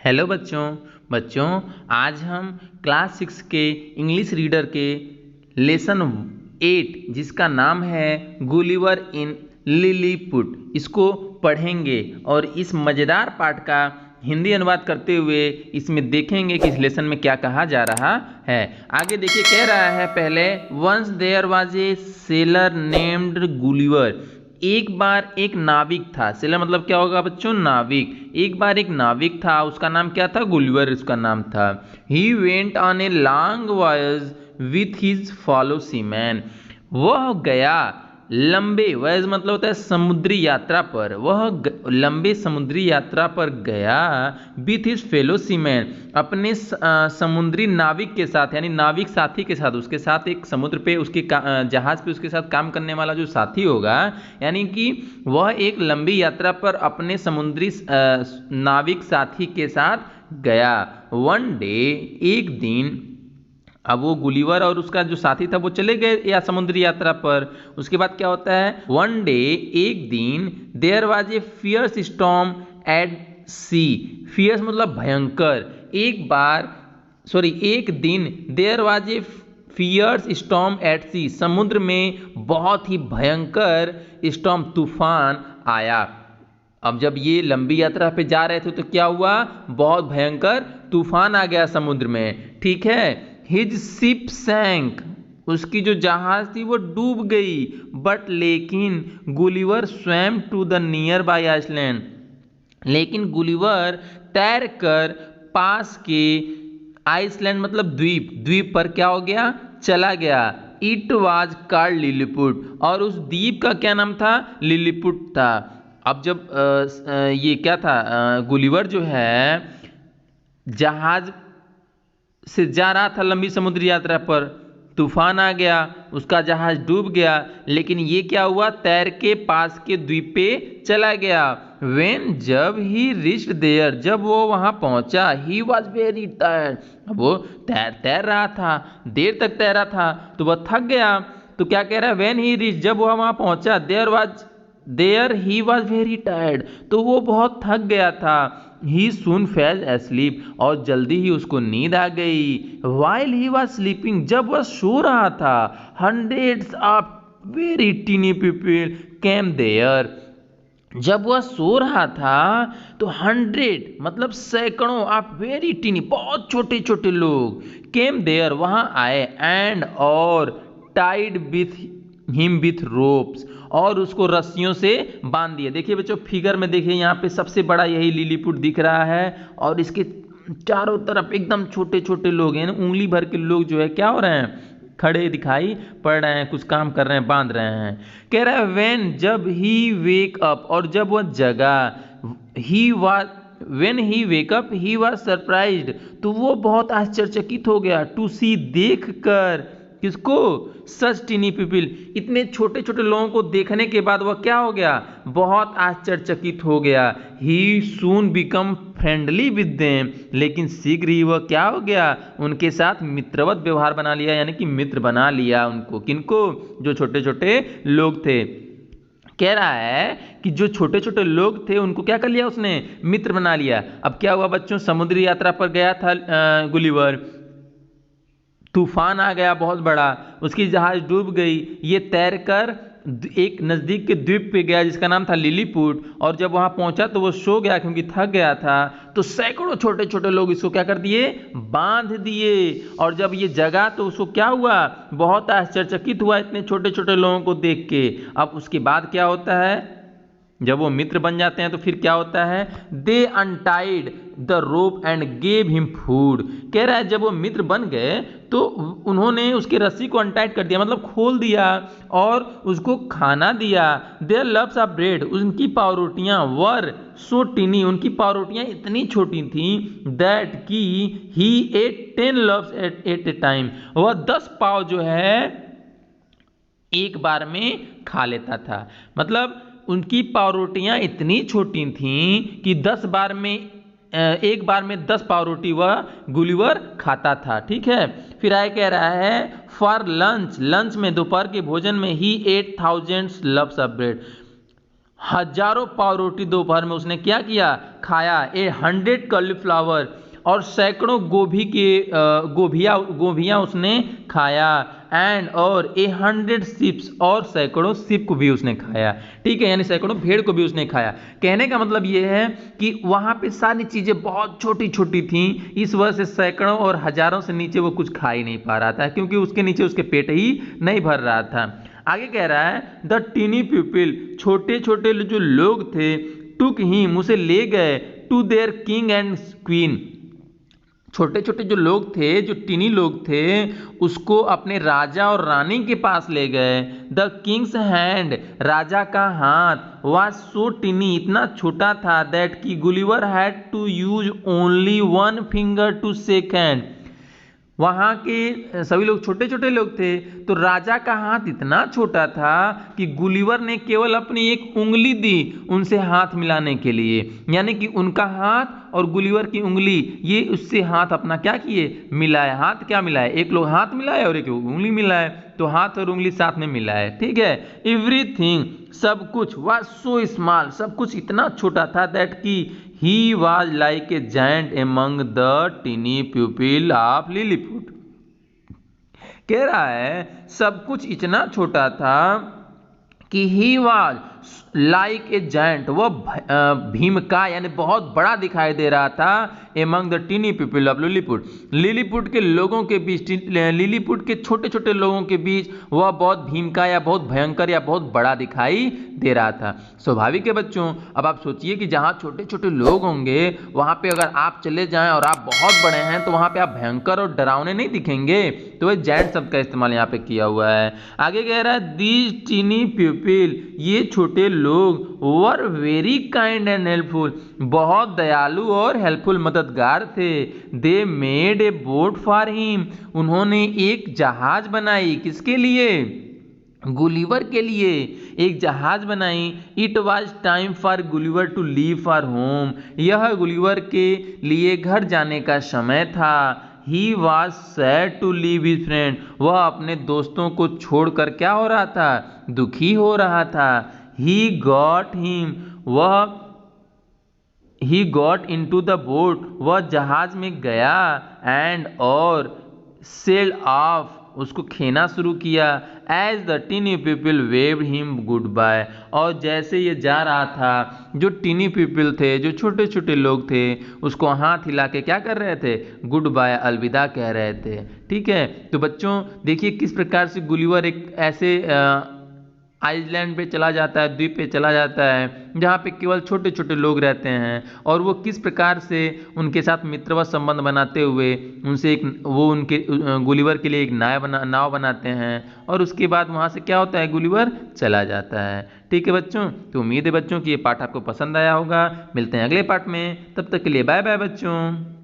Hello बच्चों बच्चों आज हम क्लास 6 के इंग्लिश रीडर के लेसन 8 जिसका नाम है गुलिवर इन लिलीपुट इसको पढ़ेंगे और इस मज़ेदार पाठ का हिंदी अनुवाद करते हुए इसमें देखेंगे कि इस लेसन में क्या कहा जा रहा है। आगे देखिए, कह रहा है पहले, once there was a sailor named Gulliver. एक बार एक नाविक था। सेलर मतलब क्या होगा बच्चों? नाविक। एक बार एक नाविक था, उसका नाम क्या था? गुलिवर उसका नाम था। He went on a long voyage with his follow seaman. वह गया लंबे, वॉयज मतलब होता है समुद्री यात्रा पर। वह लंबे समुद्री यात्रा पर गया विथ हिज फेलो सीमैन, अपने समुद्री नाविक के साथ, यानी नाविक साथी के साथ। उसके साथ एक समुद्र पे उसके जहाज पे उसके साथ काम करने वाला जो साथी होगा, यानी कि वह एक लंबी यात्रा पर अपने समुद्री नाविक साथी के साथ गया। वन डे, एक दिन। अब वो गुलिवर और उसका जो साथी था वो चले गए या समुद्री यात्रा पर। उसके बाद क्या होता है? वन डे, एक दिन। There was a fierce storm at sea. Fierce मतलब भयंकर। एक दिन। There was a fierce storm at sea, समुद्र में बहुत ही भयंकर स्टॉर्म, तूफान आया। अब जब ये लंबी यात्रा पे जा रहे थे तो क्या हुआ? बहुत भयंकर तूफान आ गया समुद्र में। ठीक है। हिज शिप सैंक, उसकी जो जहाज थी वो डूब गई। बट लेकिन Gulliver swam to the nearby island, लेकिन गुलिवर तैर कर पास के आइसलैंड मतलब द्वीप पर क्या हो गया? चला गया। इट वाज कॉल्ड लिलीपुट, और उस द्वीप का क्या नाम था? लिलीपुट था। अब जब ये क्या था, गुलिवर जो है जहाज से जा रहा था लंबी समुद्री यात्रा पर, तूफान आ गया, उसका जहाज डूब गया, लेकिन ये क्या हुआ? तैर के पास के द्वीप पे चला गया। वेन, जब ही रिच्ड देयर, जब वो वहां पहुंचा, ही वॉज वेरी टायर्ड, वो तैर रहा था, देर तक तैरा था तो वह थक गया। तो क्या कह रहा है? वेन ही रिच, जब वो वहां पहुंचा, there he was very tired, तो वो बहुत थक गया था। ही सून फेल एस्लीप, और जल्दी ही उसको नींद आ गई। वाइल ही वॉज स्लीपिंग, जब वह सो रहा था, hundreds of very tiny people came there, जब वह सो रहा था तो 100 मतलब सैकड़ों ऑफ वेरी टीनी, बहुत छोटे छोटे लोग, केम देयर वहां आए, एंड और tied with him with ropes, और उसको रस्सियों से बांध दिए। देखिए बच्चों, फिगर में देखिए, यहाँ पे सबसे बड़ा यही लिलीपुट दिख रहा है, और इसके चारों तरफ एकदम छोटे छोटे लोग हैं, उंगली भर के लोग जो है क्या हो रहे हैं? खड़े दिखाई पड़ रहे हैं, कुछ काम कर रहे हैं, बांध रहे हैं। कह रहा है वेन, जब ही वेक अप, और जब वह जगा, he was when he wake up he was surprised, तो वो बहुत आश्चर्यचकित हो गया। टू सी, देख कर, किसको? सच टीनी पीपल, इतने छोटे छोटे लोगों को देखने के बाद वह क्या हो गया? बहुत आश्चर्यचकित हो गया। ही सून बिकम फ्रेंडली विद देम, लेकिन शीघ्र ही वह क्या हो गया? उनके साथ मित्रवत व्यवहार बना लिया, यानी कि मित्र बना लिया उनको। किनको? जो छोटे छोटे लोग थे। कह रहा है कि जो छोटे छोटे लोग थे उनको क्या कर लिया उसने? मित्र बना लिया। अब क्या हुआ बच्चों? समुद्री यात्रा पर गया था गुलिवर, तूफान आ गया बहुत बड़ा, उसकी जहाज डूब गई। ये तैरकर एक नज़दीक के द्वीप पे गया जिसका नाम था लिलीपुट, और जब वहां पहुंचा तो वो सो गया क्योंकि थक गया था। तो सैकड़ों छोटे छोटे लोग इसको क्या कर दिए? बांध दिए। और जब ये जगा तो उसको क्या हुआ? बहुत आश्चर्यचकित हुआ इतने छोटे छोटे लोगों को देख के। अब उसके बाद क्या होता है? जब वो मित्र बन जाते हैं तो फिर क्या होता है? They untied the rope and gave him food. कह रहा है जब वो मित्र बन गए तो उन्होंने उसकी रस्सी को अनटाइट कर दिया, मतलब खोल दिया, और उसको खाना दिया। देयर लव्स ऑफ ब्रेड, उनकी पावरोटियां, वर सो टीनी, उनकी पावरोटियां इतनी छोटी थी, दैट की he ate 10 loaves at a time, वह 10 पाव जो है एक बार में खा लेता था। मतलब उनकी पावरोटियां इतनी छोटी थीं कि एक बार में 10 पावरोटी वह गुलिवर खाता था। ठीक है। फिर आए कह रहा है फॉर लंच, लंच में दोपहर के भोजन में ही 8000 लव्स ऑफ ब्रेड, हजारों पाव रोटी दोपहर में उसने क्या किया, खाया। 100 कॉलीफ्लावर, और सैकड़ों गोभियाँ उसने खाया। एंड और 100 शिप्स, और सैकड़ों शिप को भी उसने खाया। ठीक है, यानी सैकड़ों भेड़ को भी उसने खाया। कहने का मतलब ये है कि वहां पे सारी चीजें बहुत छोटी छोटी थी, इस वजह से सैकड़ों और हजारों से नीचे वो कुछ खा ही नहीं पा रहा था, क्योंकि उसके नीचे उसके पेट ही नहीं भर रहा था। आगे कह रहा है द टीनी पीपल, छोटे छोटे जो लोग थे, टुक हिम, उसे ले गए, to their king and queen, छोटे छोटे जो लोग थे, जो टीनी लोग थे, उसको अपने राजा और रानी के पास ले गए। द किंग्स हैंड, राजा का हाथ, वाज सो टीनी, इतना छोटा था, दैट कि Gulliver had to use only 1 finger to shake hand. वहां के सभी लोग छोटे छोटे लोग थे, तो राजा का हाथ इतना छोटा था कि गुलिवर ने केवल अपनी एक उंगली दी उनसे हाथ मिलाने के लिए, यानी कि उनका हाथ और गुलिवर की उंगली, ये उससे हाथ अपना क्या किए, मिलाए। हाथ क्या मिलाए, एक लोग हाथ मिलाए और एक उंगली मिलाए, तो हाथ और उंगली साथ में मिलाए। ठीक है, एवरीथिंग, सब कुछ, वाज सो स्मॉल, सब कुछ इतना छोटा था, दैट की he was like a giant among the tiny people of Lilliput. कह रहा है सब कुछ इतना छोटा था कि he was like a giant, वह भीमका यानी बहुत बड़ा दिखाई दे रहा था, among the tiny people of Lilliput, Lilliput के लोगों के बीच, लिलीपुट के छोटे छोटे लोगों के बीच वह बहुत भीमका या बहुत भयंकर या बहुत बड़ा दिखाई दे रहा था। स्वाभाविक है बच्चों, अब आप सोचिए कि जहाँ छोटे छोटे लोग होंगे वहाँ पे अगर आप चले जाएं और आप बहुत बड़े हैं, तो वहाँ पे आप भयंकर और डरावने नहीं दिखेंगे, तो वह जायंट शब्द का इस्तेमाल यहाँ पे किया हुआ है। आगे कह रहा है दीज टीनी पीपल, ये छोटे लोग, were very kind and helpful, बहुत दयालु और हेल्पफुल, मददगार थे। They made a boat for him, उन्होंने एक जहाज बनाई, किसके लिए, गुलिवर के लिए एक जहाज बनाई। It was time for Gulliver to leave for home, यह गुलिवर के लिए घर जाने का समय था। He was sad to leave his friend, वह अपने दोस्तों को छोड़कर क्या हो रहा था, दुखी हो रहा था। He got him, he got into the boat, वह जहाज में गया, एंड और सेल ऑफ, उसको खेना शुरू किया। As the tiny people waved him goodbye, और जैसे ये जा रहा था, जो टीनी पीपल थे, जो छोटे छोटे लोग थे, उसको हाथ हिला के क्या कर रहे थे, गुड बाय, अलविदा कह रहे थे। ठीक है, तो बच्चों देखिए किस प्रकार से गुलिवर एक ऐसे आइलैंड पे चला जाता है, द्वीप पे चला जाता है जहाँ पे केवल छोटे छोटे लोग रहते हैं, और वो किस प्रकार से उनके साथ मित्रवत संबंध बनाते हुए उनसे उनके गुलिवर के लिए एक नाव बनाते हैं, और उसके बाद वहाँ से क्या होता है, गुलिवर चला जाता है। ठीक है बच्चों, तो उम्मीद है बच्चों कि ये पाठ आपको पसंद आया होगा। मिलते हैं अगले पाठ में, तब तक के लिए बाय बाय बच्चों।